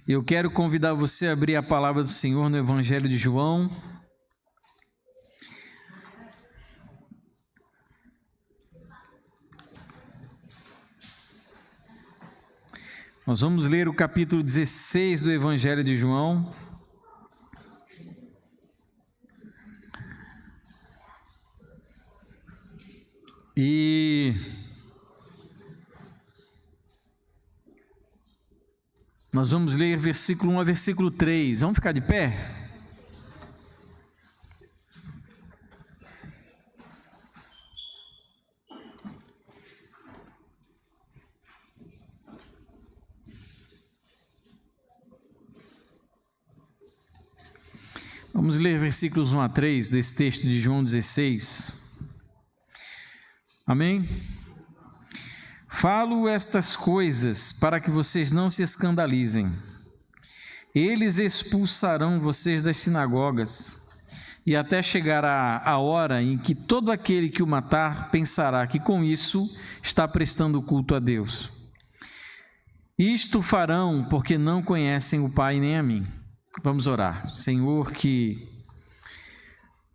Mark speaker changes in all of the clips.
Speaker 1: Eu quero convidar você a abrir a palavra do Senhor no Evangelho de João. Nós vamos ler o capítulo 16 do Evangelho de João. E nós vamos ler versículo 1 a versículo 3. Vamos ficar de pé? Vamos ler versículos 1 a 3 desse texto de João 16. Amém? Falo estas coisas para que vocês não se escandalizem. Eles expulsarão vocês das sinagogas, e até chegar a hora em que todo aquele que o matar pensará que com isso está prestando culto a Deus. Isto farão porque não conhecem o Pai nem a mim. Vamos orar. Senhor, que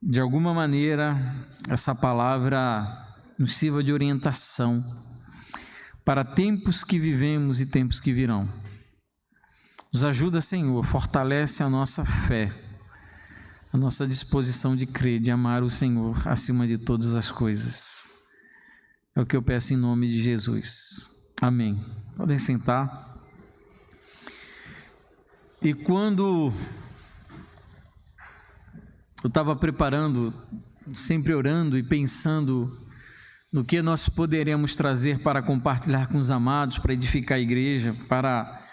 Speaker 1: de alguma maneira essa palavra nos sirva de orientação para tempos que vivemos e tempos que virão. Nos ajuda, Senhor, fortalece a nossa fé, a nossa disposição de crer, de amar o Senhor acima de todas as coisas. É o que eu peço em nome de Jesus. Amém. Podem sentar. E quando eu estava preparando, sempre orando e pensando no que nós poderemos trazer para compartilhar com os amados, para edificar a igreja, para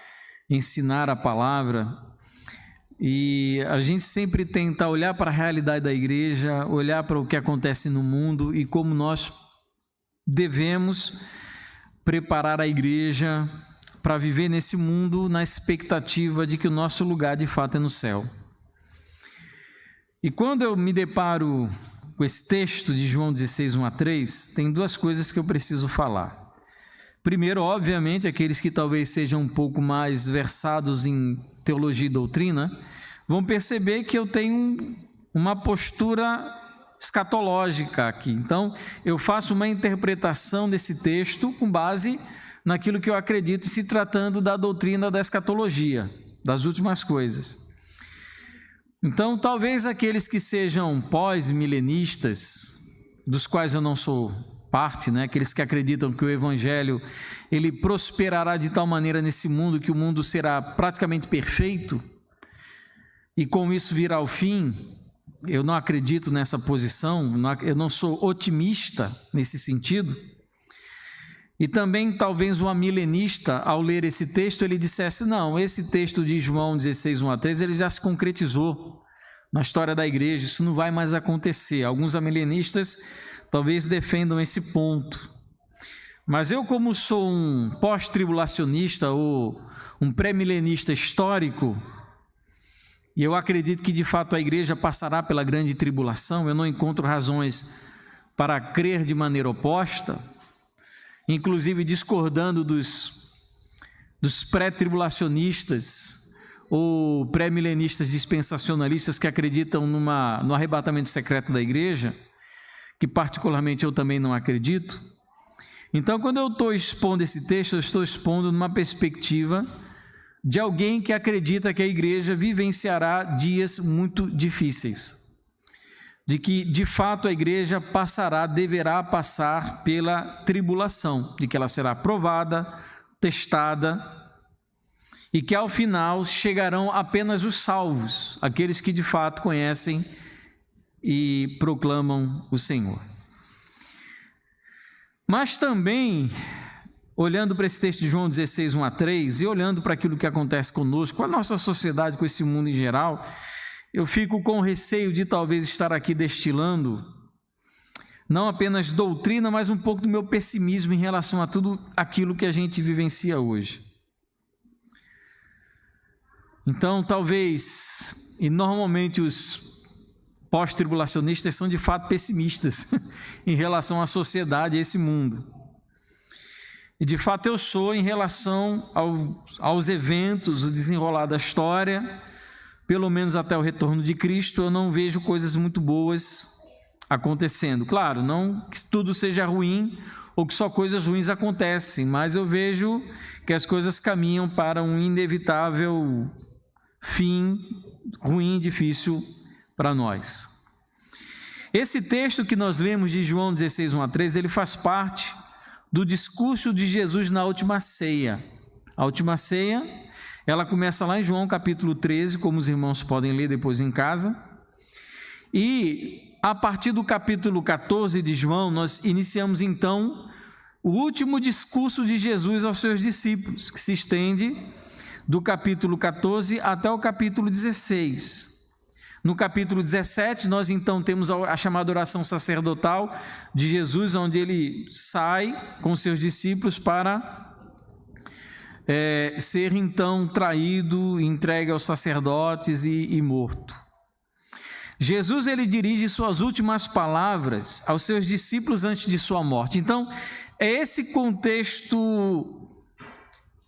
Speaker 1: ensinar a palavra, e a gente sempre tenta olhar para a realidade da igreja, olhar para o que acontece no mundo e como nós devemos preparar a igreja para viver nesse mundo na expectativa de que o nosso lugar de fato é no céu. E quando eu me deparo com esse texto de João 16, 1 a 3, tem duas coisas que eu preciso falar. Primeiro, obviamente, aqueles que talvez sejam um pouco mais versados em teologia e doutrina, vão perceber que eu tenho uma postura escatológica aqui. Então, eu faço uma interpretação desse texto com base naquilo que eu acredito, se tratando da doutrina da escatologia, das últimas coisas. Então, talvez aqueles que sejam pós-milenistas, dos quais eu não sou parte, aqueles que acreditam que o Evangelho ele prosperará de tal maneira nesse mundo que o mundo será praticamente perfeito e com isso virá o fim, eu não acredito nessa posição, eu não sou otimista nesse sentido. E também talvez um milenista, ao ler esse texto, ele dissesse, não, esse texto de João 16, 1 a 3, ele já se concretizou na história da igreja, isso não vai mais acontecer. Alguns amilenistas talvez defendam esse ponto. Mas eu, como sou um pós-tribulacionista ou um pré-milenista histórico, e eu acredito que de fato a igreja passará pela grande tribulação, eu não encontro razões para crer de maneira oposta, inclusive discordando dos pré-tribulacionistas ou pré-milenistas dispensacionalistas que acreditam no arrebatamento secreto da igreja, que particularmente eu também não acredito. Então, quando eu estou expondo esse texto, eu estou expondo numa perspectiva de alguém que acredita que a igreja vivenciará dias muito difíceis, de que, de fato, a igreja deverá passar pela tribulação, de que ela será provada, testada, e que, ao final, chegarão apenas os salvos, aqueles que, de fato, conhecem e proclamam o Senhor. Mas também, olhando para esse texto de João 16, 1 a 3, e olhando para aquilo que acontece conosco, com a nossa sociedade, com esse mundo em geral, eu fico com receio de talvez estar aqui destilando, não apenas doutrina, mas um pouco do meu pessimismo em relação a tudo aquilo que a gente vivencia hoje. Então, talvez, e normalmente os pós-tribulacionistas são de fato pessimistas em relação à sociedade e a esse mundo. E de fato eu sou em relação aos eventos, o desenrolar da história, pelo menos até o retorno de Cristo, eu não vejo coisas muito boas acontecendo. Claro, não que tudo seja ruim ou que só coisas ruins acontecem, mas eu vejo que as coisas caminham para um inevitável fim ruim, difícil para nós. Esse texto que nós lemos de João 16, 1-13, ele faz parte do discurso de Jesus na última ceia. A última ceia, ela começa lá em João capítulo 13, como os irmãos podem ler depois em casa, e a partir do capítulo 14 de João, nós iniciamos então o último discurso de Jesus aos seus discípulos, que se estende do capítulo 14 até o capítulo 16. No capítulo 17, nós então temos a chamada oração sacerdotal de Jesus, onde ele sai com seus discípulos para ser então traído, entregue aos sacerdotes e morto. Jesus, ele dirige suas últimas palavras aos seus discípulos antes de sua morte. Então, é esse contexto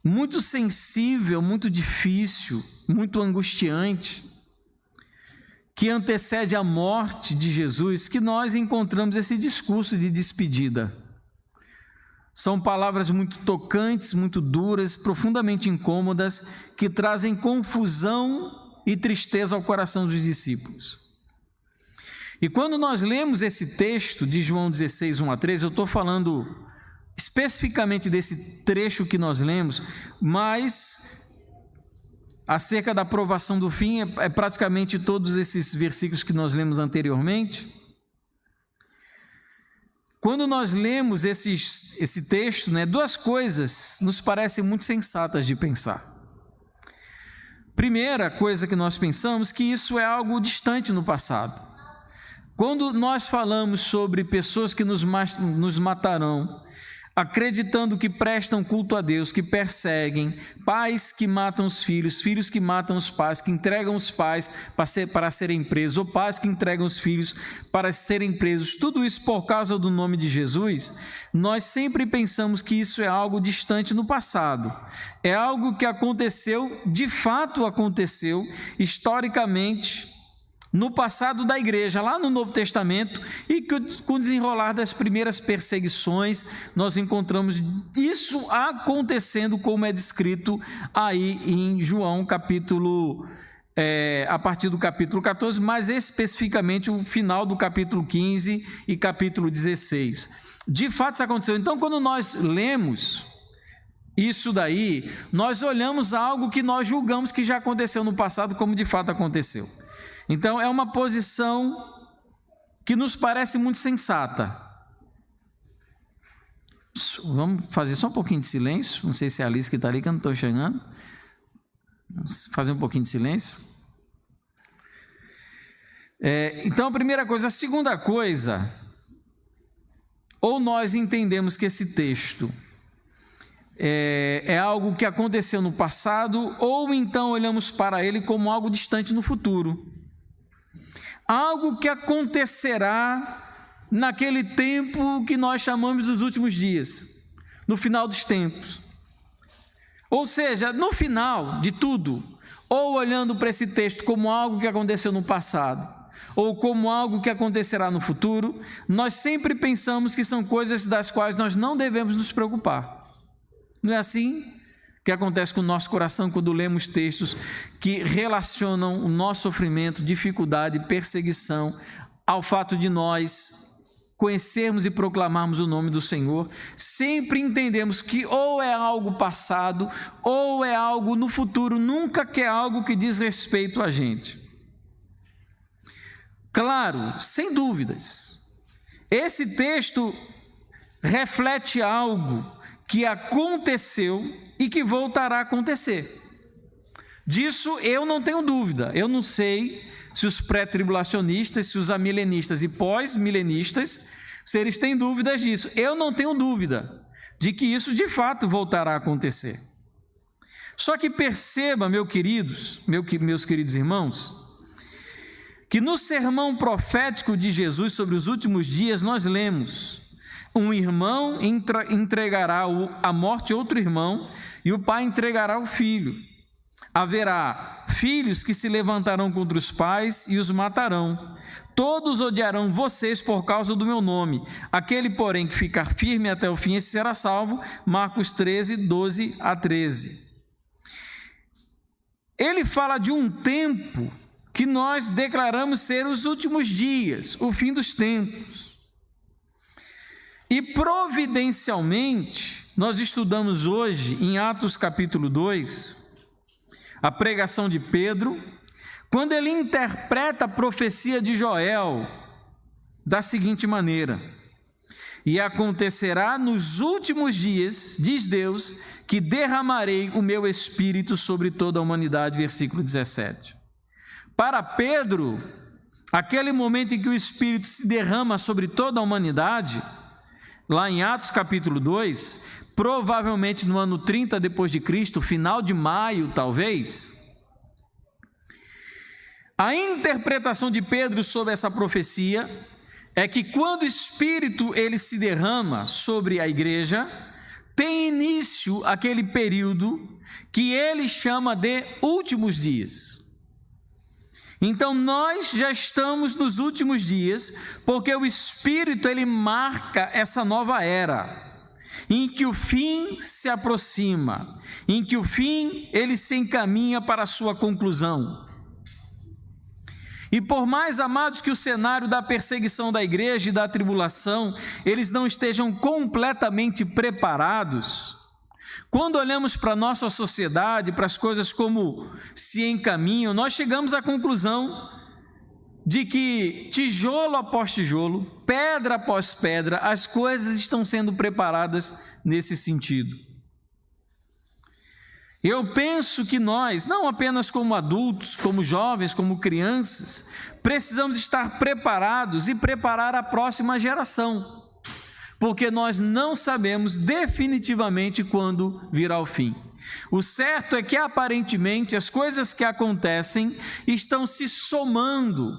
Speaker 1: muito sensível, muito difícil, muito angustiante, que antecede a morte de Jesus, que nós encontramos esse discurso de despedida. São palavras muito tocantes, muito duras, profundamente incômodas, que trazem confusão e tristeza ao coração dos discípulos. E quando nós lemos esse texto de João 16, 1-13, eu estou falando especificamente desse trecho que nós lemos, mas acerca da provação do fim, é praticamente todos esses versículos que nós lemos anteriormente. Quando nós lemos esse texto, duas coisas nos parecem muito sensatas de pensar. Primeira coisa que nós pensamos, que isso é algo distante no passado. Quando nós falamos sobre pessoas que nos matarão, acreditando que prestam culto a Deus, que perseguem, pais que matam os filhos, filhos que matam os pais, que entregam os pais para serem presos, ou pais que entregam os filhos para serem presos, tudo isso por causa do nome de Jesus, nós sempre pensamos que isso é algo distante no passado, é algo que aconteceu, de fato aconteceu, historicamente, no passado da igreja, lá no Novo Testamento, e que com o desenrolar das primeiras perseguições, nós encontramos isso acontecendo como é descrito aí em João capítulo, a partir do capítulo 14, mais especificamente o final do capítulo 15 e capítulo 16. De fato isso aconteceu. Então quando nós lemos isso daí, nós olhamos algo que nós julgamos que já aconteceu no passado, como de fato aconteceu. Então, é uma posição que nos parece muito sensata. Vamos fazer só um pouquinho de silêncio. Não sei se é a Alice que está ali, que eu não estou chegando. Vamos fazer um pouquinho de silêncio. Então, a primeira coisa. A segunda coisa, ou nós entendemos que esse texto é algo que aconteceu no passado, ou então olhamos para ele como algo distante no futuro. Algo que acontecerá naquele tempo que nós chamamos dos últimos dias, no final dos tempos. Ou seja, no final de tudo, ou olhando para esse texto como algo que aconteceu no passado, ou como algo que acontecerá no futuro, nós sempre pensamos que são coisas das quais nós não devemos nos preocupar. Não é assim que acontece com o nosso coração quando lemos textos que relacionam o nosso sofrimento, dificuldade, perseguição ao fato de nós conhecermos e proclamarmos o nome do Senhor. Sempre entendemos que ou é algo passado ou é algo no futuro, nunca que é algo que diz respeito a gente. Claro, sem dúvidas, esse texto reflete algo que aconteceu e que voltará a acontecer. Disso eu não tenho dúvida. Eu não sei se os pré-tribulacionistas, se os amilenistas e pós-milenistas, se eles têm dúvidas disso. Eu não tenho dúvida de que isso de fato voltará a acontecer. Só que perceba, meus queridos irmãos, que no sermão profético de Jesus sobre os últimos dias nós lemos: Um irmão entregará à morte outro irmão, e o pai entregará o filho. Haverá filhos que se levantarão contra os pais e os matarão. Todos odiarão vocês por causa do meu nome. Aquele, porém, que ficar firme até o fim, esse será salvo. Marcos 13, 12 a 13. Ele fala de um tempo que nós declaramos ser os últimos dias, o fim dos tempos. E providencialmente, nós estudamos hoje, em Atos capítulo 2, a pregação de Pedro, quando ele interpreta a profecia de Joel da seguinte maneira: e acontecerá nos últimos dias, diz Deus, que derramarei o meu espírito sobre toda a humanidade, versículo 17. Para Pedro, aquele momento em que o espírito se derrama sobre toda a humanidade, lá em Atos capítulo 2, provavelmente no ano 30 depois de Cristo, final de maio talvez, a interpretação de Pedro sobre essa profecia é que quando o Espírito ele se derrama sobre a igreja, tem início aquele período que ele chama de últimos dias. Então nós já estamos nos últimos dias, porque o Espírito ele marca essa nova era, em que o fim se aproxima, em que o fim ele se encaminha para a sua conclusão. E por mais, amados, que o cenário da perseguição da igreja e da tribulação, eles não estejam completamente preparados, quando olhamos para a nossa sociedade, para as coisas como se encaminham, nós chegamos à conclusão de que tijolo após tijolo, pedra após pedra, as coisas estão sendo preparadas nesse sentido. Eu penso que nós, não apenas como adultos, como jovens, como crianças, precisamos estar preparados e preparar a próxima geração, porque nós não sabemos definitivamente quando virá o fim. O certo é que aparentemente as coisas que acontecem estão se somando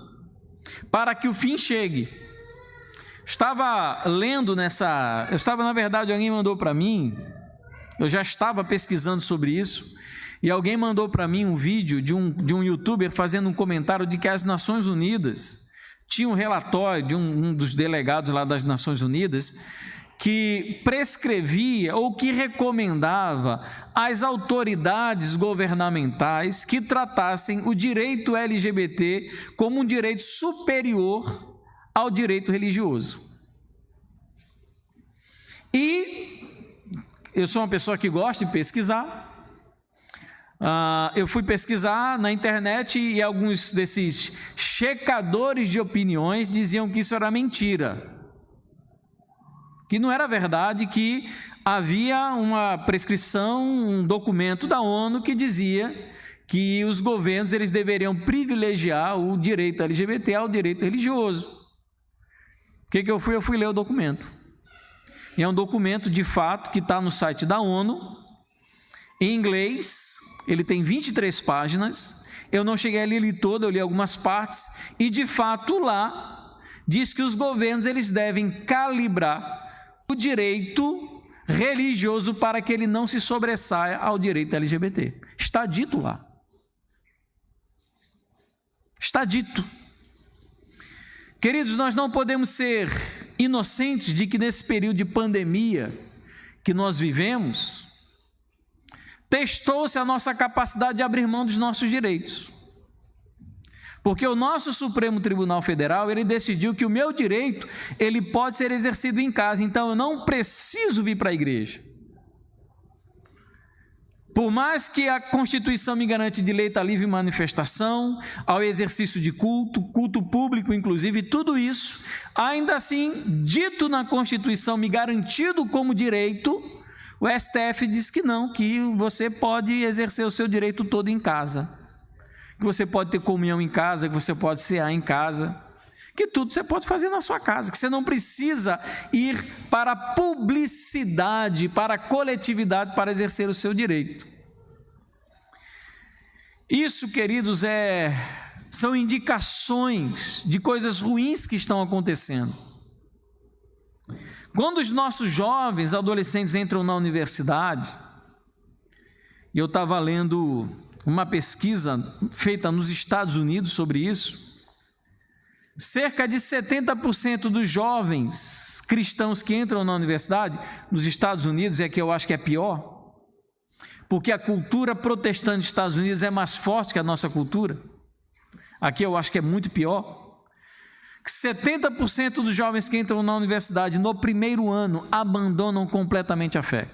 Speaker 1: para que o fim chegue. Estava lendo na verdade, alguém mandou para mim. Eu já estava pesquisando sobre isso, e alguém mandou para mim um vídeo de um youtuber fazendo um comentário de que as Nações Unidas tinha um relatório de um dos delegados lá das Nações Unidas que prescrevia ou que recomendava às autoridades governamentais que tratassem o direito LGBT como um direito superior ao direito religioso. E eu sou uma pessoa que gosta de pesquisar. Eu fui pesquisar na internet e alguns desses checadores de opiniões diziam que isso era mentira, que não era verdade, que havia uma prescrição, um documento da ONU que dizia que os governos eles deveriam privilegiar o direito LGBT ao direito religioso. O que eu fui? Eu fui ler o documento. E é um documento, de fato, que está no site da ONU, em inglês. Ele tem 23 páginas, eu não cheguei a ler ele todo, eu li algumas partes, e de fato lá diz que os governos eles devem calibrar o direito religioso para que ele não se sobressaia ao direito LGBT. Está dito lá. Está dito. Queridos, nós não podemos ser inocentes de que nesse período de pandemia que nós vivemos, testou-se a nossa capacidade de abrir mão dos nossos direitos. Porque o nosso Supremo Tribunal Federal, ele decidiu que o meu direito, ele pode ser exercido em casa, então eu não preciso vir para a igreja. Por mais que a Constituição me garante direito à livre manifestação, ao exercício de culto público inclusive, tudo isso, ainda assim, dito na Constituição, me garantido como direito, o STF diz que não, que você pode exercer o seu direito todo em casa, que você pode ter comunhão em casa, que você pode cear em casa, que tudo você pode fazer na sua casa, que você não precisa ir para a publicidade, para a coletividade para exercer o seu direito. Isso, queridos, são indicações de coisas ruins que estão acontecendo. Quando os nossos jovens, adolescentes entram na universidade, e eu estava lendo uma pesquisa feita nos Estados Unidos sobre isso, cerca de 70% dos jovens cristãos que entram na universidade, nos Estados Unidos, é que eu acho que é pior, porque a cultura protestante dos Estados Unidos é mais forte que a nossa cultura, aqui eu acho que é muito pior. 70% dos jovens que entram na universidade no primeiro ano abandonam completamente a fé.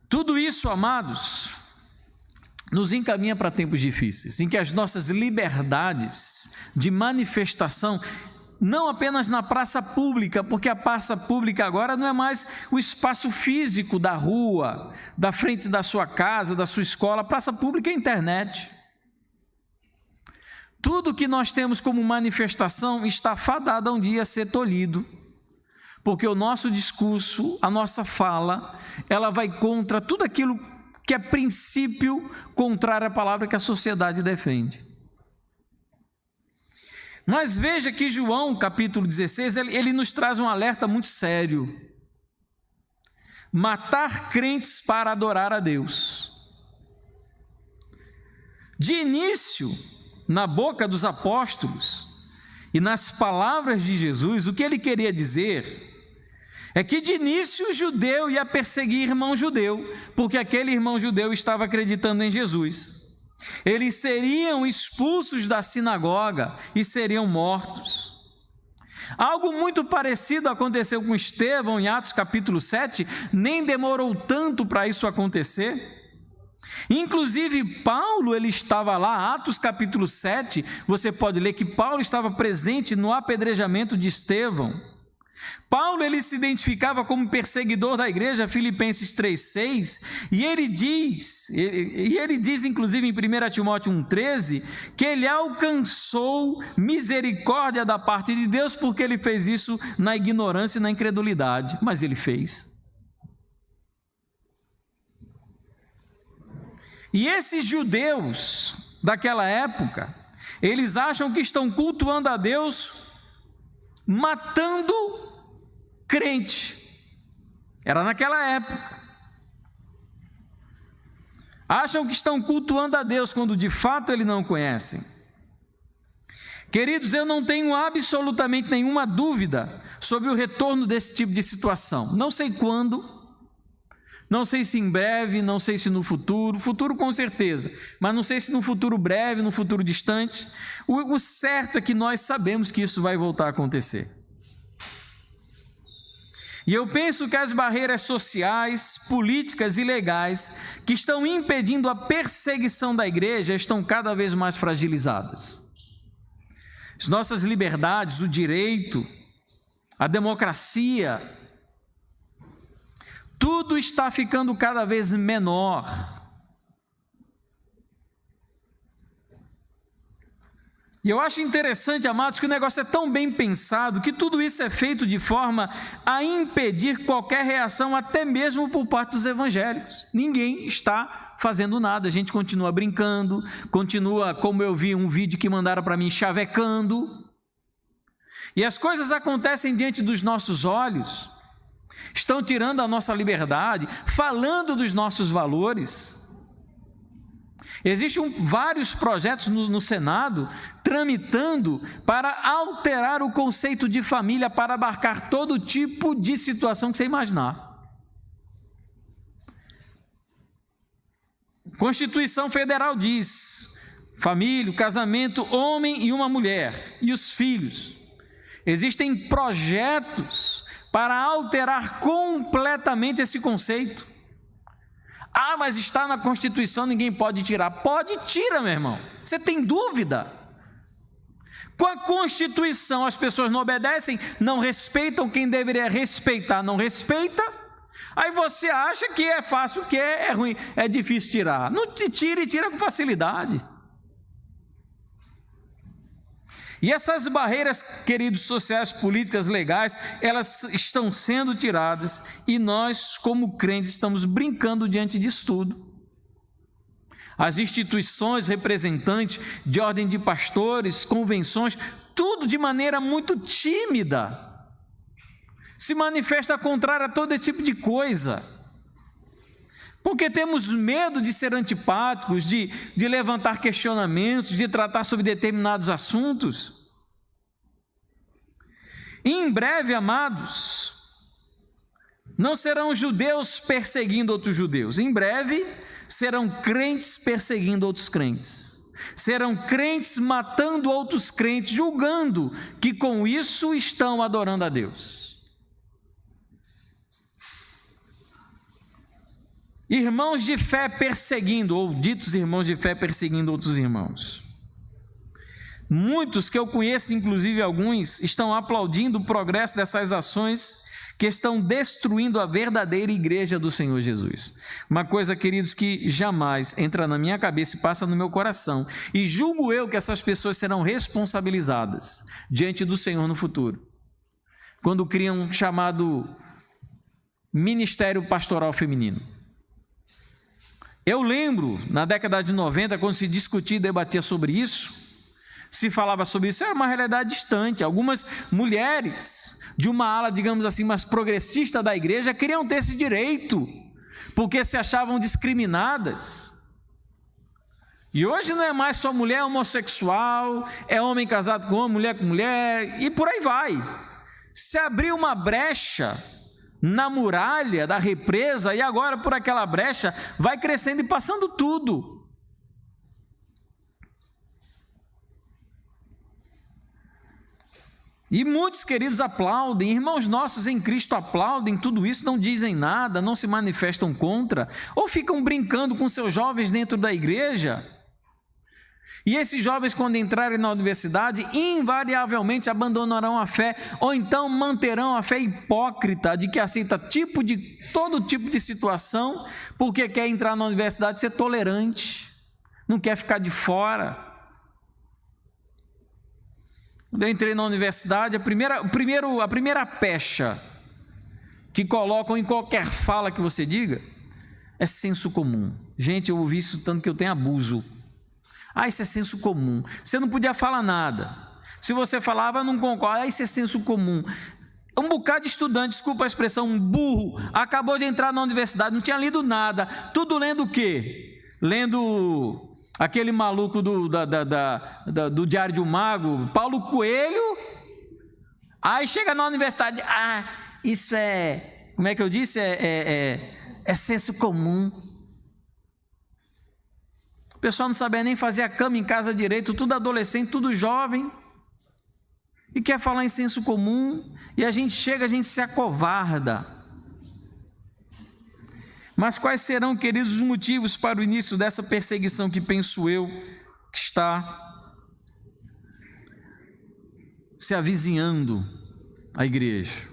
Speaker 1: Tudo isso, amados, nos encaminha para tempos difíceis, em que as nossas liberdades de manifestação, não apenas na praça pública, porque a praça pública agora não é mais o espaço físico da rua, da frente da sua casa, da sua escola, a praça pública é a internet. Tudo que nós temos como manifestação está fadado a um dia a ser tolhido, porque o nosso discurso, a nossa fala, ela vai contra tudo aquilo que é princípio contrário à palavra que a sociedade defende. Mas veja que João, capítulo 16, ele nos traz um alerta muito sério. Matar crentes para adorar a Deus. De início, na boca dos apóstolos e nas palavras de Jesus, o que ele queria dizer é que de início o judeu ia perseguir irmão judeu, porque aquele irmão judeu estava acreditando em Jesus. Eles seriam expulsos da sinagoga e seriam mortos. Algo muito parecido aconteceu com Estevão em Atos capítulo 7, nem demorou tanto para isso acontecer. Inclusive Paulo, ele estava lá, Atos capítulo 7, você pode ler que Paulo estava presente no apedrejamento de Estevão. Paulo, ele se identificava como perseguidor da igreja, Filipenses 3,6, e ele diz inclusive em 1 Timóteo 1,13, que ele alcançou misericórdia da parte de Deus, porque ele fez isso na ignorância e na incredulidade, mas ele fez. E esses judeus daquela época, eles acham que estão cultuando a Deus matando crente. Era naquela época. Acham que estão cultuando a Deus quando de fato ele não conhecem. Queridos, eu não tenho absolutamente nenhuma dúvida sobre o retorno desse tipo de situação. Não sei quando, não sei se em breve, não sei se no futuro com certeza, mas não sei se no futuro breve, no futuro distante. O certo é que nós sabemos que isso vai voltar a acontecer. E eu penso que as barreiras sociais, políticas e legais que estão impedindo a perseguição da igreja estão cada vez mais fragilizadas. As nossas liberdades, o direito, a democracia, tudo está ficando cada vez menor. E eu acho interessante, amados, que o negócio é tão bem pensado, que tudo isso é feito de forma a impedir qualquer reação, até mesmo por parte dos evangélicos. Ninguém está fazendo nada, a gente continua brincando, continua, como eu vi um vídeo que mandaram para mim, chavecando. E as coisas acontecem diante dos nossos olhos, estão tirando a nossa liberdade, falando dos nossos valores. Existem vários projetos no Senado tramitando para alterar o conceito de família para abarcar todo tipo de situação que você imaginar. Constituição Federal diz: família, casamento, homem e uma mulher, e os filhos. Existem projetos para alterar completamente esse conceito. Ah, mas está na Constituição, ninguém pode tirar. Pode, tira, meu irmão. Você tem dúvida? Com a Constituição as pessoas não obedecem, não respeitam quem deveria respeitar, não respeita. Aí você acha que é fácil, que é ruim, é difícil tirar. Não tira e tira com facilidade. E essas barreiras, queridos, sociais, políticas, legais, elas estão sendo tiradas e nós, como crentes, estamos brincando diante disso tudo. As instituições representantes de ordem de pastores, convenções, tudo de maneira muito tímida, se manifesta contrária a todo tipo de coisa, porque temos medo de ser antipáticos, de levantar questionamentos, de tratar sobre determinados assuntos. E em breve, amados, não serão judeus perseguindo outros judeus, em breve serão crentes perseguindo outros crentes, serão crentes matando outros crentes, julgando que com isso estão adorando a Deus. Irmãos de fé perseguindo, ou ditos irmãos de fé perseguindo outros irmãos. Muitos que eu conheço, inclusive alguns, estão aplaudindo o progresso dessas ações que estão destruindo a verdadeira igreja do Senhor Jesus. Uma coisa, queridos, que jamais entra na minha cabeça e passa no meu coração, e julgo eu que essas pessoas serão responsabilizadas diante do Senhor no futuro, quando criam um chamado Ministério Pastoral Feminino. Eu lembro, na década de 90, quando se discutia e debatia sobre isso, se falava sobre isso, era uma realidade distante. Algumas mulheres de uma ala, digamos assim, mais progressista da igreja, queriam ter esse direito, porque se achavam discriminadas. E hoje não é mais só mulher homossexual, é homem casado com homem, com mulher, e por aí vai. Se abriu uma brecha na muralha da represa, e agora por aquela brecha vai crescendo e passando tudo. E muitos queridos aplaudem, irmãos nossos em Cristo aplaudem tudo isso, não dizem nada, não se manifestam contra, ou ficam brincando com seus jovens dentro da igreja. E esses jovens, quando entrarem na universidade, invariavelmente abandonarão a fé, ou então manterão a fé hipócrita de que aceita todo tipo de situação, porque quer entrar na universidade e ser tolerante, não quer ficar de fora. Quando eu entrei na universidade, a primeira pecha que colocam em qualquer fala que você diga é senso comum. Gente, eu ouvi isso tanto que eu tenho abuso. Isso é senso comum. Você não podia falar nada. Se você falava, não concorda. Isso é senso comum. Um bocado de estudante, desculpa a expressão, um burro, acabou de entrar na universidade, não tinha lido nada. Tudo lendo o quê? Lendo aquele maluco do Diário de um Mago, Paulo Coelho. Aí chega na universidade, isso é, como é que eu disse? É senso comum. O pessoal não sabia nem fazer a cama em casa direito, tudo adolescente, tudo jovem, e quer falar em senso comum, e a gente se acovarda. Mas quais serão, queridos, os motivos para o início dessa perseguição que penso eu que está se avizinhando à igreja?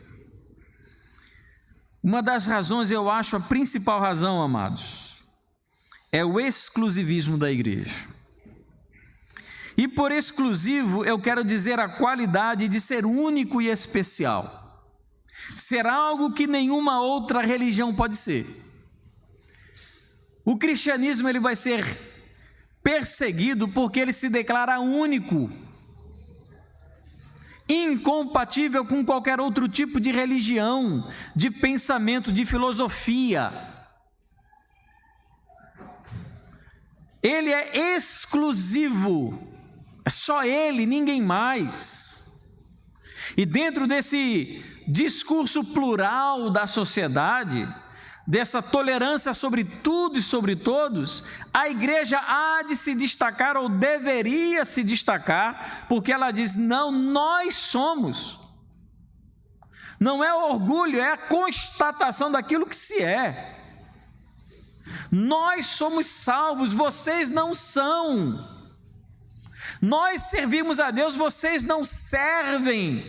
Speaker 1: Uma das razões, eu acho a principal razão, amados, é o exclusivismo da igreja. E por exclusivo eu quero dizer a qualidade de ser único e especial. Ser algo que nenhuma outra religião pode ser. O cristianismo ele vai ser perseguido porque ele se declara único, incompatível com qualquer outro tipo de religião, de pensamento, de filosofia. Ele é exclusivo, é só ele, ninguém mais. E dentro desse discurso plural da sociedade, dessa tolerância sobre tudo e sobre todos, a igreja há de se destacar, ou deveria se destacar, porque ela diz: não, nós somos. Não é orgulho, é a constatação daquilo que se é. Nós somos salvos, vocês não são. Nós servimos a Deus, vocês não servem.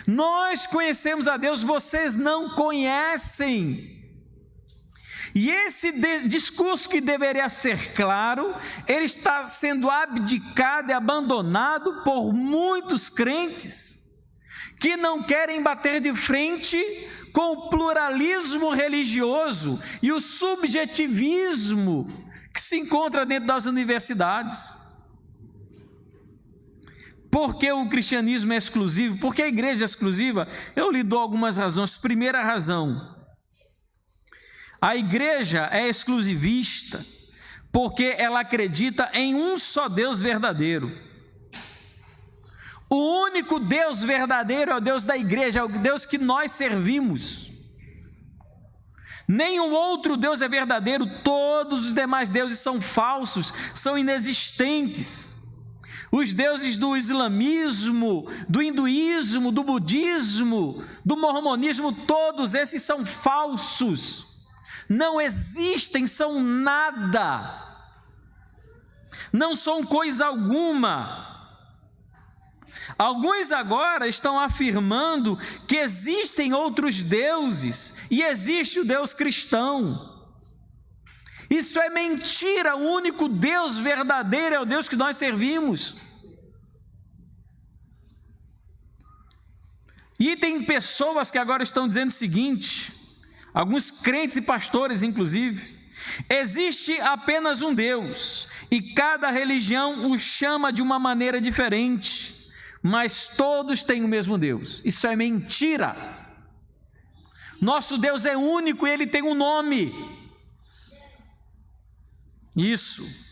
Speaker 1: Nós conhecemos a Deus, vocês não conhecem. E esse discurso que deveria ser claro, ele está sendo abdicado e abandonado por muitos crentes que não querem bater de frente com o pluralismo religioso e o subjetivismo que se encontra dentro das universidades. Por que o cristianismo é exclusivo? Por que a igreja é exclusiva? Eu lhe dou algumas razões. Primeira razão: a igreja é exclusivista porque ela acredita em um só Deus verdadeiro. O único Deus verdadeiro é o Deus da igreja, é o Deus que nós servimos. Nenhum outro Deus é verdadeiro, todos os demais deuses são falsos, são inexistentes. Os deuses do islamismo, do hinduísmo, do budismo, do mormonismo, todos esses são falsos. Não existem, são nada. Não são coisa alguma. Alguns agora estão afirmando que existem outros deuses e existe o Deus cristão. Isso é mentira, o único Deus verdadeiro é o Deus que nós servimos. E tem pessoas que agora estão dizendo o seguinte, alguns crentes e pastores inclusive: existe apenas um Deus e cada religião o chama de uma maneira diferente, mas todos têm o mesmo Deus. Isso é mentira. Nosso Deus é único e Ele tem um nome. Isso.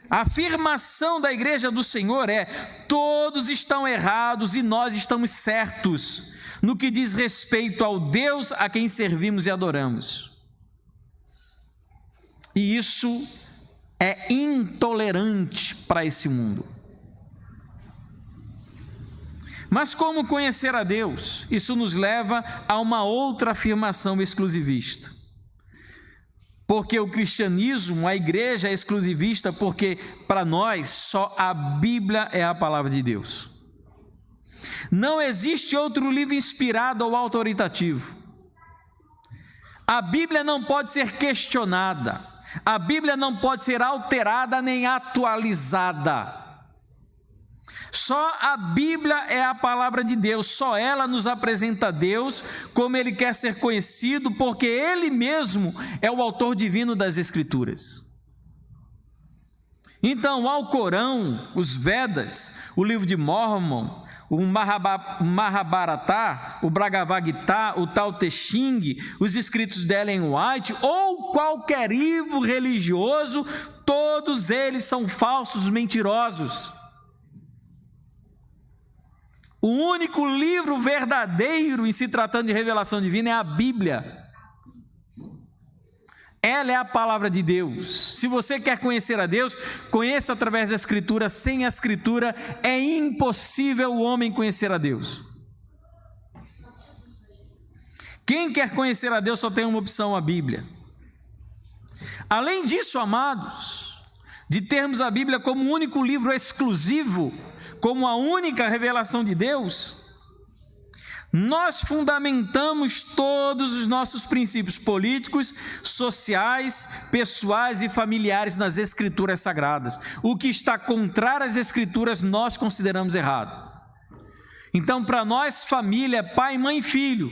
Speaker 1: A afirmação da igreja do Senhor é: todos estão errados e nós estamos certos no que diz respeito ao Deus a quem servimos e adoramos. E isso é intolerante para esse mundo. Mas como conhecer a Deus? Isso nos leva a uma outra afirmação exclusivista. Porque o cristianismo, a igreja é exclusivista porque para nós só a Bíblia é a palavra de Deus. Não existe outro livro inspirado ou autoritativo. A Bíblia não pode ser questionada. A Bíblia não pode ser alterada nem atualizada. Só a Bíblia é a palavra de Deus, só ela nos apresenta Deus como Ele quer ser conhecido, porque Ele mesmo é o autor divino das Escrituras. Então, o Alcorão, os Vedas, o livro de Mormon, o Mahabharata, o Bhagavad Gita, o Tao Te Ching, os escritos de Ellen White, ou qualquer livro religioso, todos eles são falsos, mentirosos. O único livro verdadeiro em se tratando de revelação divina é a Bíblia. Ela é a palavra de Deus. Se você quer conhecer a Deus, conheça através da Escritura. Sem a Escritura é impossível o homem conhecer a Deus. Quem quer conhecer a Deus só tem uma opção: a Bíblia. Além disso, amados, de termos a Bíblia como um único livro exclusivo, como a única revelação de Deus, nós fundamentamos todos os nossos princípios políticos, sociais, pessoais e familiares nas Escrituras Sagradas. O que está contrário às Escrituras nós consideramos errado. Então, para nós, família é pai, mãe e filho.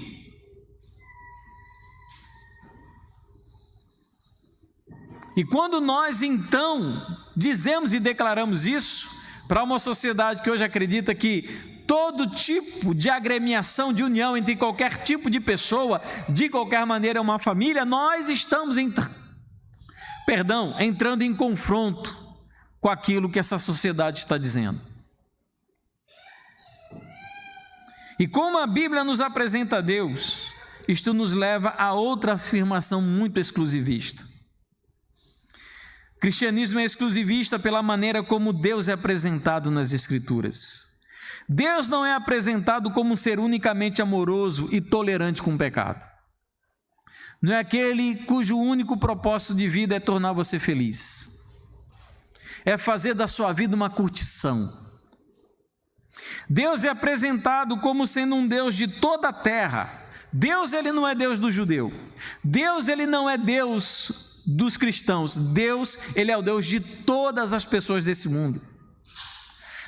Speaker 1: E quando nós então dizemos e declaramos isso para uma sociedade que hoje acredita que todo tipo de agremiação, de união entre qualquer tipo de pessoa, de qualquer maneira é uma família, nós estamos entrando em confronto com aquilo que essa sociedade está dizendo. E como a Bíblia nos apresenta a Deus, isto nos leva a outra afirmação muito exclusivista. O cristianismo é exclusivista pela maneira como Deus é apresentado nas Escrituras. Deus não é apresentado como um ser unicamente amoroso e tolerante com o pecado. Não é aquele cujo único propósito de vida é tornar você feliz. É fazer da sua vida uma curtição. Deus é apresentado como sendo um Deus de toda a terra. Deus, ele não é Deus do judeu. Deus, ele não é Deus dos cristãos. Deus, ele é o Deus de todas as pessoas desse mundo.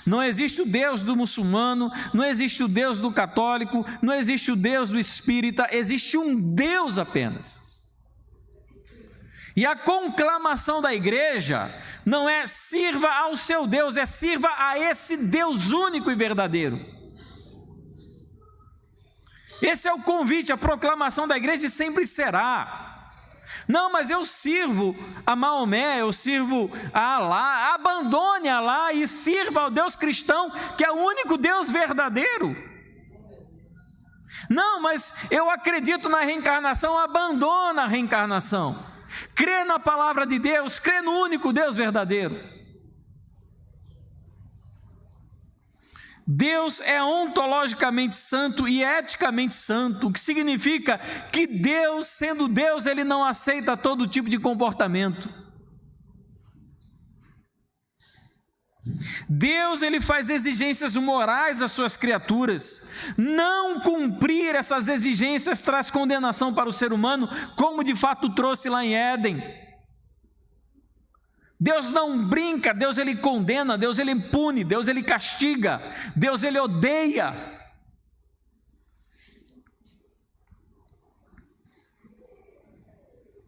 Speaker 1: Não existe o Deus do muçulmano, não existe o Deus do católico, não existe o Deus do espírita, existe um Deus apenas. E a conclamação da igreja não é sirva ao seu Deus, é sirva a esse Deus único e verdadeiro. Esse é o convite, a proclamação da igreja, e sempre será. Não, mas eu sirvo a Maomé, eu sirvo a Alá. Abandone Alá e sirva ao Deus cristão, que é o único Deus verdadeiro. Não, mas eu acredito na reencarnação. Abandona a reencarnação. Crê na palavra de Deus, crê no único Deus verdadeiro. Deus é ontologicamente santo e eticamente santo, o que significa que Deus, sendo Deus, Ele não aceita todo tipo de comportamento. Deus, Ele faz exigências morais às suas criaturas. Não cumprir essas exigências traz condenação para o ser humano, como de fato trouxe lá em Éden. Deus não brinca, Deus Ele condena, Deus Ele pune, Deus Ele castiga, Deus Ele odeia.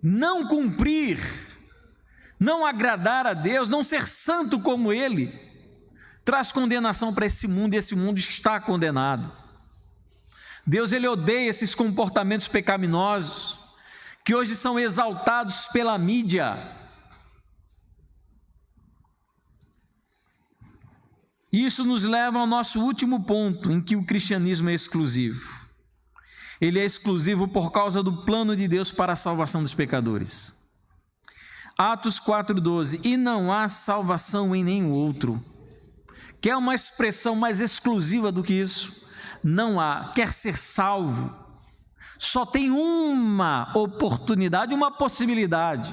Speaker 1: Não cumprir, não agradar a Deus, não ser santo como Ele, traz condenação para esse mundo, e esse mundo está condenado. Deus Ele odeia esses comportamentos pecaminosos, que hoje são exaltados pela mídia. Isso nos leva ao nosso último ponto, em que o cristianismo é exclusivo. Ele é exclusivo por causa do plano de Deus para a salvação dos pecadores. Atos 4,12, e não há salvação em nenhum outro. Quer uma expressão mais exclusiva do que isso? Não há. Quer ser salvo? Só tem uma oportunidade, uma possibilidade.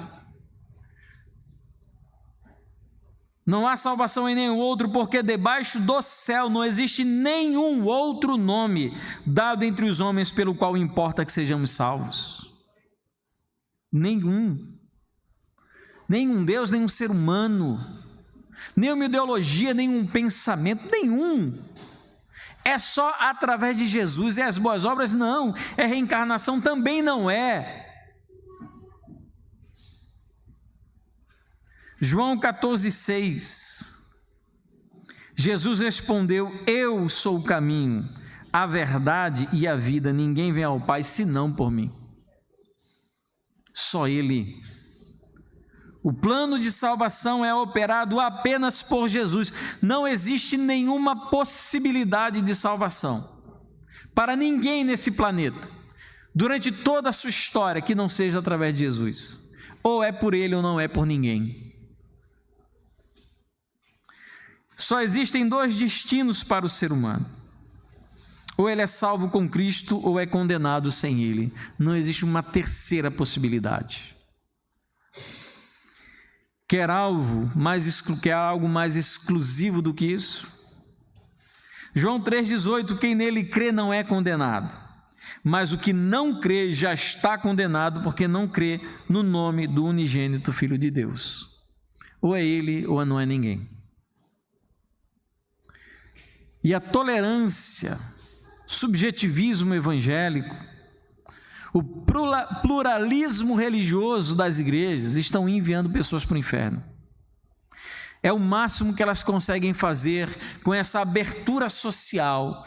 Speaker 1: Não há salvação em nenhum outro, porque debaixo do céu não existe nenhum outro nome dado entre os homens pelo qual importa que sejamos salvos. Nenhum Deus, nenhum ser humano, nenhuma ideologia, nenhum pensamento, nenhum. É só através de Jesus. E as boas obras não, é reencarnação também não é. João 14,6, Jesus respondeu: eu sou o caminho, a verdade e a vida, ninguém vem ao Pai senão por mim. Só Ele. O plano de salvação é operado apenas por Jesus. Não existe nenhuma possibilidade de salvação para ninguém nesse planeta, durante toda a sua história, que não seja através de Jesus. Ou é por Ele ou não é por ninguém. Só existem dois destinos para o ser humano: ou ele é salvo com Cristo, ou é condenado sem Ele. Não existe uma terceira possibilidade. Quer algo mais exclusivo do que isso? João 3,18, quem nele crê não é condenado, mas o que não crê já está condenado, porque não crê no nome do unigênito Filho de Deus. Ou é Ele, ou não é ninguém. E a tolerância, subjetivismo evangélico, o pluralismo religioso das igrejas estão enviando pessoas para o inferno. É o máximo que elas conseguem fazer com essa abertura social,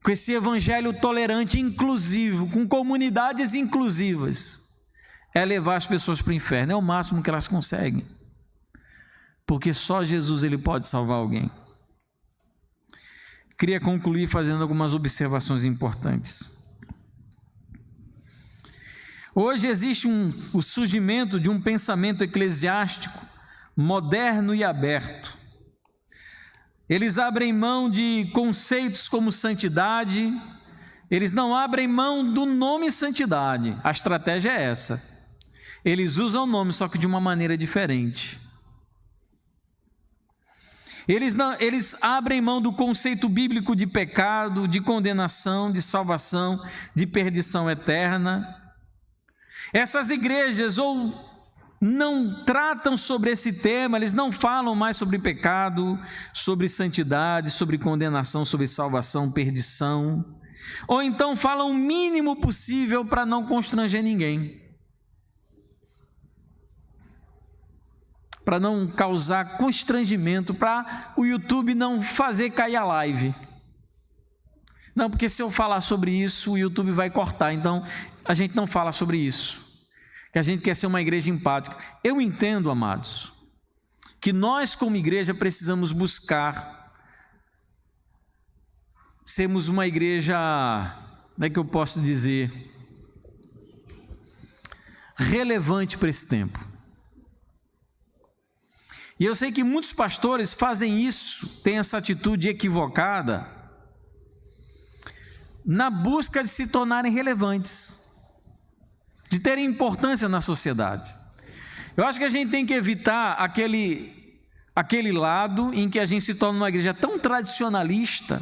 Speaker 1: com esse evangelho tolerante, inclusivo, com comunidades inclusivas, é levar as pessoas para o inferno. É o máximo que elas conseguem, porque só Jesus Ele pode salvar alguém. Queria concluir fazendo algumas observações importantes. Hoje existe o surgimento de um pensamento eclesiástico moderno e aberto. Eles abrem mão de conceitos como santidade, eles não abrem mão do nome santidade. A estratégia é essa. Eles usam o nome, só que de uma maneira diferente. Eles abrem mão do conceito bíblico de pecado, de condenação, de salvação, de perdição eterna. Essas igrejas ou não tratam sobre esse tema, eles não falam mais sobre pecado, sobre santidade, sobre condenação, sobre salvação, perdição, ou então falam o mínimo possível para não constranger ninguém. para não causar constrangimento, para o YouTube não fazer cair a live. Não, porque se eu falar sobre isso, o YouTube vai cortar. Então, a gente não fala sobre isso. Que a gente quer ser uma igreja empática. Eu entendo, amados, que nós como igreja precisamos buscar sermos uma igreja, como é que eu posso dizer, relevante para esse tempo. E eu sei que muitos pastores fazem isso, têm essa atitude equivocada, na busca de se tornarem relevantes, de terem importância na sociedade. Eu acho que a gente tem que evitar aquele lado em que a gente se torna uma igreja tão tradicionalista,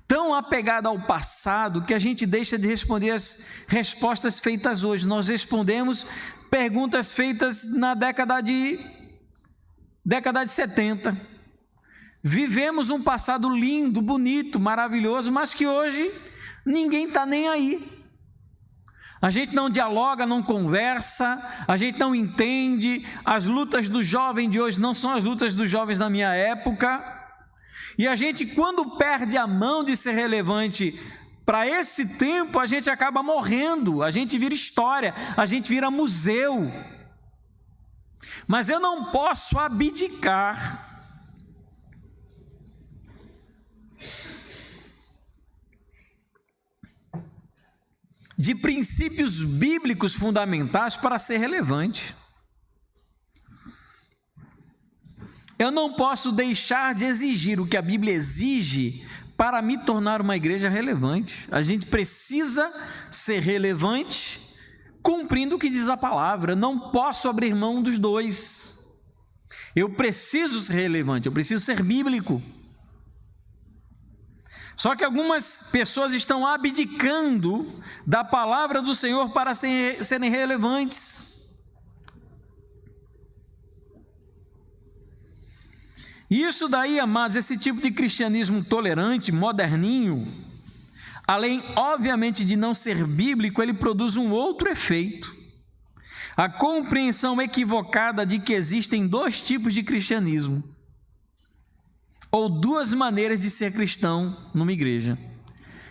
Speaker 1: tão apegada ao passado, que a gente deixa de responder as respostas feitas hoje. Nós respondemos perguntas feitas na década de 70. Vivemos um passado lindo, bonito, maravilhoso, mas que hoje ninguém está nem aí. A gente não dialoga, não conversa, a gente não entende. As lutas do jovem de hoje não são as lutas dos jovens da minha época. E a gente, quando perde a mão de ser relevante para esse tempo, a gente acaba morrendo, a gente vira história, a gente vira museu. Mas eu não posso abdicar de princípios bíblicos fundamentais para ser relevante. Eu não posso deixar de exigir o que a Bíblia exige para me tornar uma igreja relevante. A gente precisa ser relevante cumprindo o que diz a palavra. Eu não posso abrir mão dos dois. Eu preciso ser relevante, eu preciso ser bíblico. Só que algumas pessoas estão abdicando da palavra do Senhor para serem relevantes. Isso daí, amados, esse tipo de cristianismo tolerante, moderninho, além, obviamente, de não ser bíblico, ele produz um outro efeito. A compreensão equivocada de que existem dois tipos de cristianismo, ou duas maneiras de ser cristão numa igreja.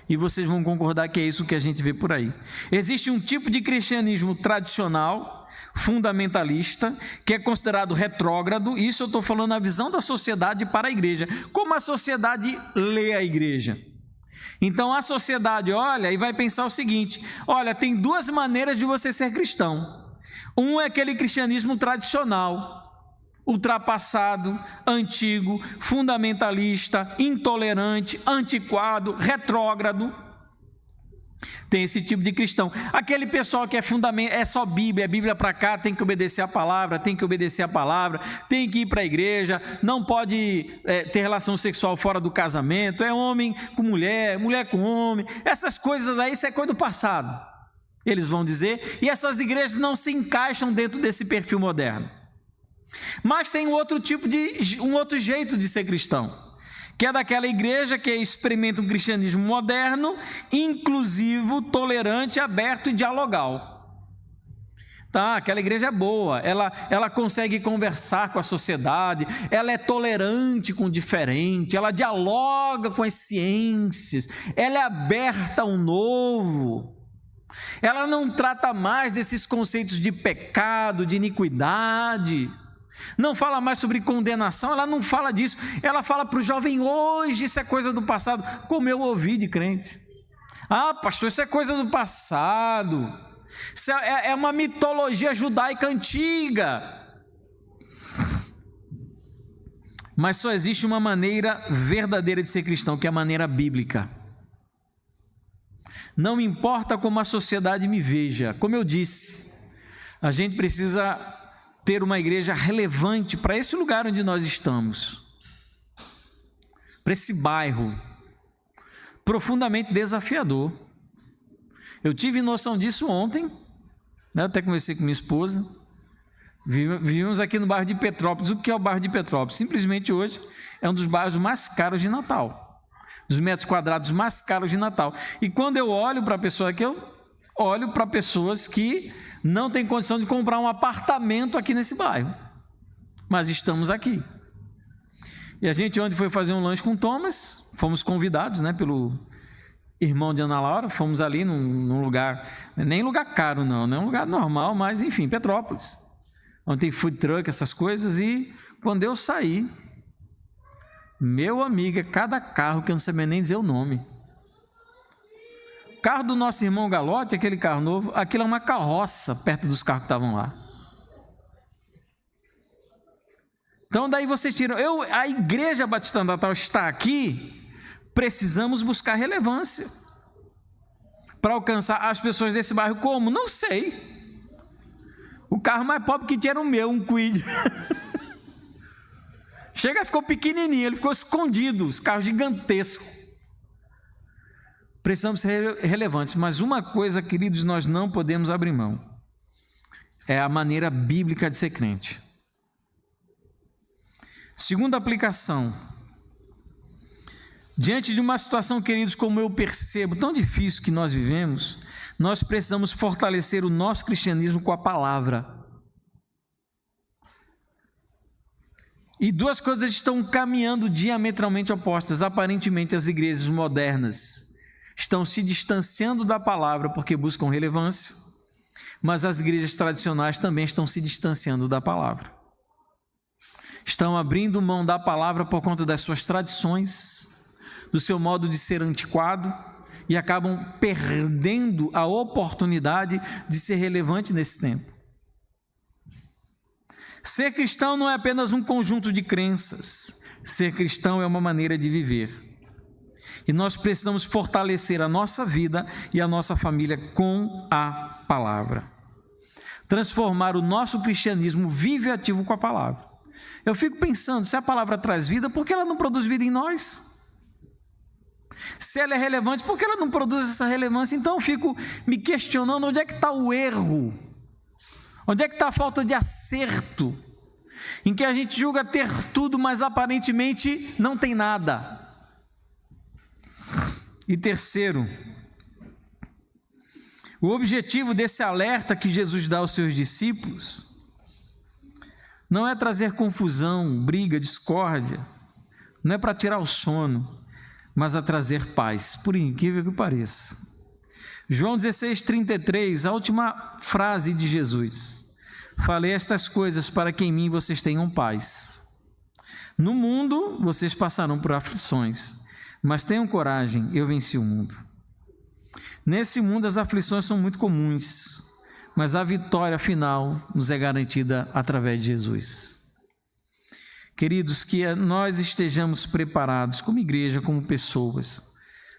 Speaker 1: E vocês vão concordar que é isso que a gente vê por aí. Existe um tipo de cristianismo tradicional, fundamentalista, que é considerado retrógrado. Isso eu estou falando na visão da sociedade para a igreja. Como a sociedade lê a igreja? Então a sociedade olha e vai pensar o seguinte: olha, tem duas maneiras de você ser cristão. Um é aquele cristianismo tradicional, ultrapassado, antigo, fundamentalista, intolerante, antiquado, retrógrado. Tem esse tipo de cristão. Aquele pessoal que é só Bíblia, é Bíblia para cá, tem que obedecer a palavra, tem que obedecer a palavra, tem que ir para a igreja, não pode ter relação sexual fora do casamento, é homem com mulher, mulher com homem, essas coisas aí, isso é coisa do passado, eles vão dizer, e essas igrejas não se encaixam dentro desse perfil moderno. Mas tem um outro jeito de ser cristão, que é daquela igreja que experimenta um cristianismo moderno, inclusivo, tolerante, aberto e dialogal. Tá, aquela igreja é boa, ela consegue conversar com a sociedade, ela é tolerante com o diferente, ela dialoga com as ciências, ela é aberta ao novo, ela não trata mais desses conceitos de pecado, de iniquidade, não fala mais sobre condenação, ela não fala disso, ela fala para o jovem hoje, isso é coisa do passado, como eu ouvi de crente. Ah, pastor, isso é coisa do passado, isso é uma mitologia judaica antiga. Mas só existe uma maneira verdadeira de ser cristão, que é a maneira bíblica. Não importa como a sociedade me veja, como eu disse, a gente precisa ter uma igreja relevante para esse lugar onde nós estamos, para esse bairro profundamente desafiador. Eu tive noção disso ontem, né? Eu até conversei com minha esposa, vivemos aqui no bairro de Petrópolis. O que é o bairro de Petrópolis? Simplesmente hoje é um dos bairros mais caros de Natal, dos metros quadrados mais caros de Natal. E quando eu olho para a pessoa aqui, eu olho para pessoas que não tem condição de comprar um apartamento aqui nesse bairro, mas estamos aqui. E a gente ontem foi fazer um lanche com o Thomas, fomos convidados, né, pelo irmão de Ana Laura, fomos ali num lugar, nem lugar caro não, é um lugar normal, mas enfim, Petrópolis, onde tem food truck, essas coisas. E quando eu saí, meu amigo, é cada carro que eu não sabia nem dizer o nome. O carro do nosso irmão Galote, aquele carro novo, aquilo é uma carroça perto dos carros que estavam lá. Então daí você tira, a Igreja Batista Natal está aqui, precisamos buscar relevância para alcançar as pessoas desse bairro. Como? Não sei. O carro mais pobre que tinha era o meu, um Kwid. Chega, ficou pequenininho, ele ficou escondido, os carros gigantescos. Precisamos ser relevantes, mas uma coisa, queridos, nós não podemos abrir mão, é a maneira bíblica de ser crente. Segunda aplicação, diante de uma situação, queridos, como eu percebo, tão difícil que nós vivemos, nós precisamos fortalecer o nosso cristianismo com a palavra. E duas coisas estão caminhando diametralmente opostas. Aparentemente, as igrejas modernas estão se distanciando da palavra porque buscam relevância, mas as igrejas tradicionais também estão se distanciando da palavra. Estão abrindo mão da palavra por conta das suas tradições, do seu modo de ser antiquado, e acabam perdendo a oportunidade de ser relevante nesse tempo. Ser cristão não é apenas um conjunto de crenças. Ser cristão é uma maneira de viver. E nós precisamos fortalecer a nossa vida e a nossa família com a palavra. Transformar o nosso cristianismo vivo e ativo com a palavra. Eu fico pensando, se a palavra traz vida, por que ela não produz vida em nós? Se ela é relevante, por que ela não produz essa relevância? Então eu fico me questionando, onde é que está o erro? Onde é que está a falta de acerto? Em que a gente julga ter tudo, mas aparentemente não tem nada. E terceiro, o objetivo desse alerta que Jesus dá aos seus discípulos não é trazer confusão, briga, discórdia, não é para tirar o sono, mas a trazer paz, por incrível que pareça. João 16:33, a última frase de Jesus: falei estas coisas para que em mim vocês tenham paz. No mundo vocês passarão por aflições, mas tenham coragem, eu venci o mundo. Nesse mundo as aflições são muito comuns, mas a vitória final nos é garantida através de Jesus. Queridos, que nós estejamos preparados como igreja, como pessoas,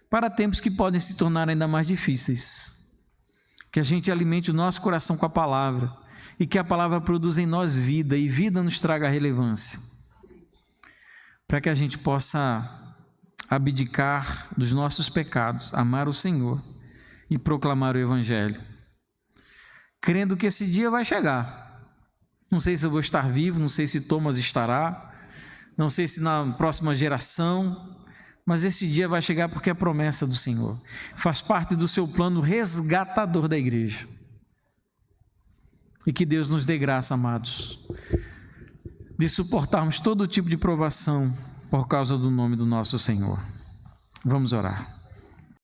Speaker 1: para tempos que podem se tornar ainda mais difíceis. Que a gente alimente o nosso coração com a palavra e que a palavra produza em nós vida e vida nos traga relevância. Para que a gente possa abdicar dos nossos pecados, amar o Senhor e proclamar o Evangelho, crendo que esse dia vai chegar. Não sei se eu vou estar vivo, não sei se Thomas estará, não sei se na próxima geração, mas esse dia vai chegar porque é promessa do Senhor, faz parte do seu plano resgatador da igreja. E que Deus nos dê graça, amados, de suportarmos todo tipo de provação por causa do nome do nosso Senhor. Vamos orar.